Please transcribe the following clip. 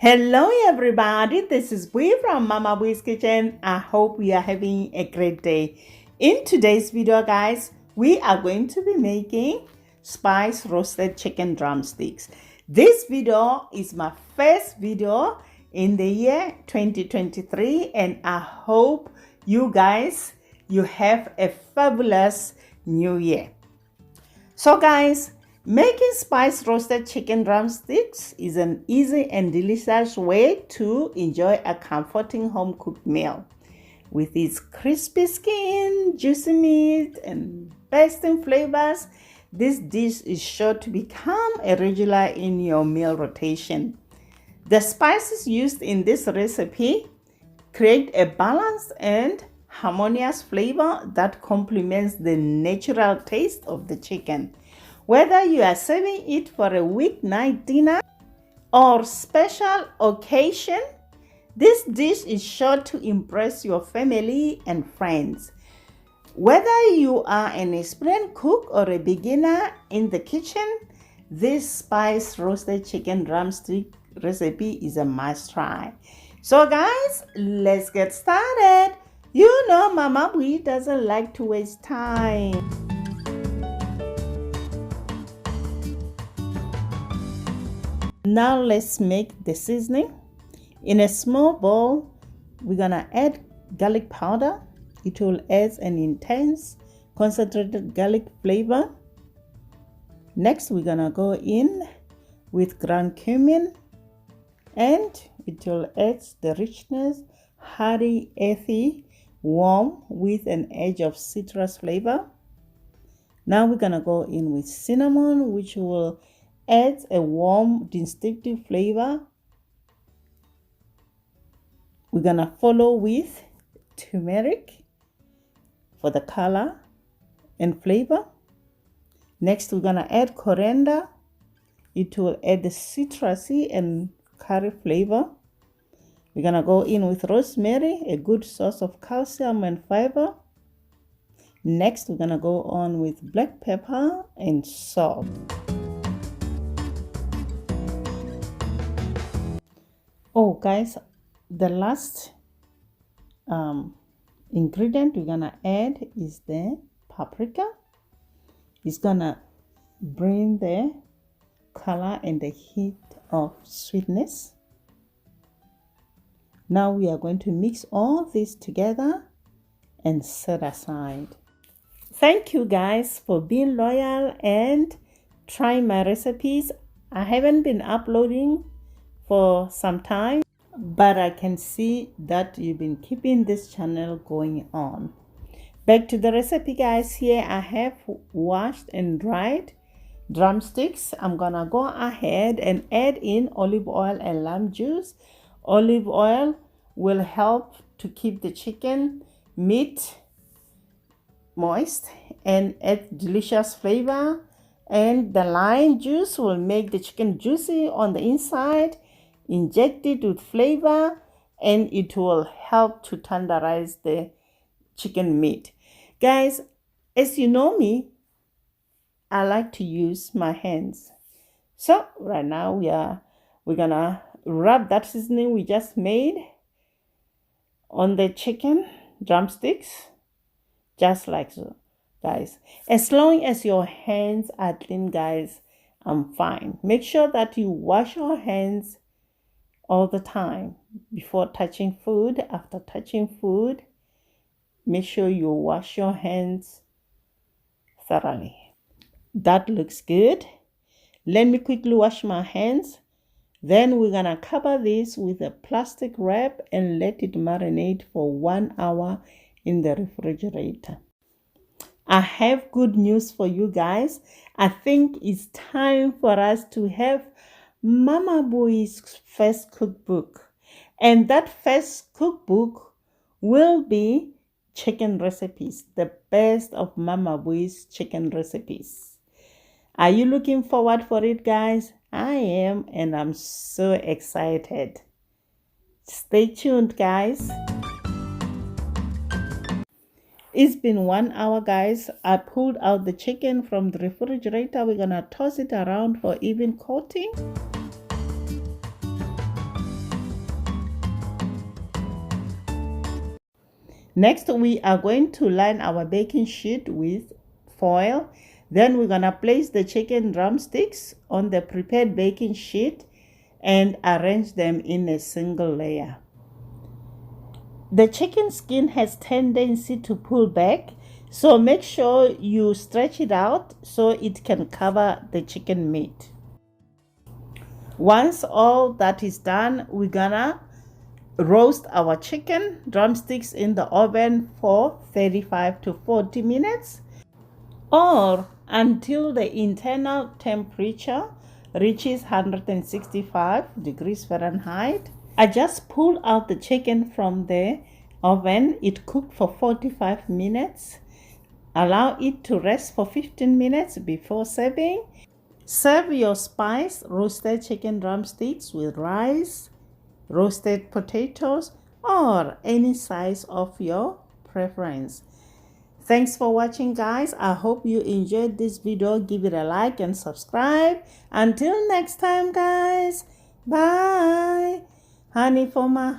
Hello everybody, this is Bui from Mama Bui's Kitchen. I hope you are having a great day. In today's video guys, we are going to be making spice roasted chicken drumsticks. This video is my first video in the year 2023 and I hope you guys, you have a fabulous new year. So guys, making spice roasted chicken drumsticks is an easy and delicious way to enjoy a comforting home-cooked meal. With its crispy skin, juicy meat, and bursting flavors, this dish is sure to become a regular in your meal rotation. The spices used in this recipe create a balanced and harmonious flavor that complements the natural taste of the chicken. Whether you are serving it for a weeknight dinner or special occasion, this dish is sure to impress your family and friends. Whether you are an experienced cook or a beginner in the kitchen, this spice roasted chicken drumstick recipe is a must try. So guys, let's get started. You know Mama Bui doesn't like to waste time. Now let's make the seasoning. In a small bowl, we're gonna add garlic powder. It will add an intense concentrated garlic flavor. Next, we're gonna go in with ground cumin and it will add the richness, hearty, earthy, warm with an edge of citrus flavor. Now we're gonna go in with cinnamon, which will add a warm, distinctive flavor. We're gonna follow with turmeric for the color and flavor. Next, we're gonna add coriander. It will add the citrusy and curry flavor. We're gonna go in with rosemary, a good source of calcium and fiber. Next, we're gonna go on with black pepper and salt. Oh guys, the last ingredient we're gonna add is the paprika. It's gonna bring the color and the heat of sweetness. Now we are going to mix all this together and set aside. Thank you guys for being loyal and trying my recipes. I haven't been uploading for some time, but I can see that you've been keeping this channel going on. Back to the recipe guys. Here I have washed and dried drumsticks. I'm gonna go ahead and add in olive oil and lime juice. Olive oil will help to keep the chicken meat moist and add delicious flavor, and the lime juice will make the chicken juicy on the inside, inject it with flavor, and it will help to tenderize the chicken meat. Guys, as you know me, I like to use my hands. So right now we're gonna rub that seasoning we just made on the chicken drumsticks, just like so. Guys, as long as your hands are clean, guys, I'm fine. Make sure that you wash your hands all the time before touching food. After touching food, make sure you wash your hands thoroughly. That looks good. Let me quickly wash my hands. Then we're gonna cover this with a plastic wrap and let it marinate for 1 hour in the refrigerator. I have good news for you guys. I think it's time for us to have Mama Bui's first cookbook, and that first cookbook will be chicken recipes, the best of Mama Bui's chicken recipes. Are you looking forward for it, guys? I am, and I'm so excited. Stay tuned, guys. It's been 1 hour, guys. I pulled out the chicken from the refrigerator. We're gonna toss it around for even coating. Next, we are going to line our baking sheet with foil. Then we're going to place the chicken drumsticks on the prepared baking sheet and arrange them in a single layer. The chicken skin has tendency to pull back, so make sure you stretch it out so it can cover the chicken meat. Once all that is done, we're gonna roast our chicken drumsticks in the oven for 35 to 40 minutes or until the internal temperature reaches 165 degrees Fahrenheit. I just pulled out the chicken from the oven. It cooked for 45 minutes. Allow it to rest for 15 minutes before serving. Serve your spiced roasted chicken drumsticks with rice, roasted potatoes, or any size of your preference. Thanks for watching, guys. I hope you enjoyed this video. Give it a like and subscribe. Until next time, guys. Bye. Honey for my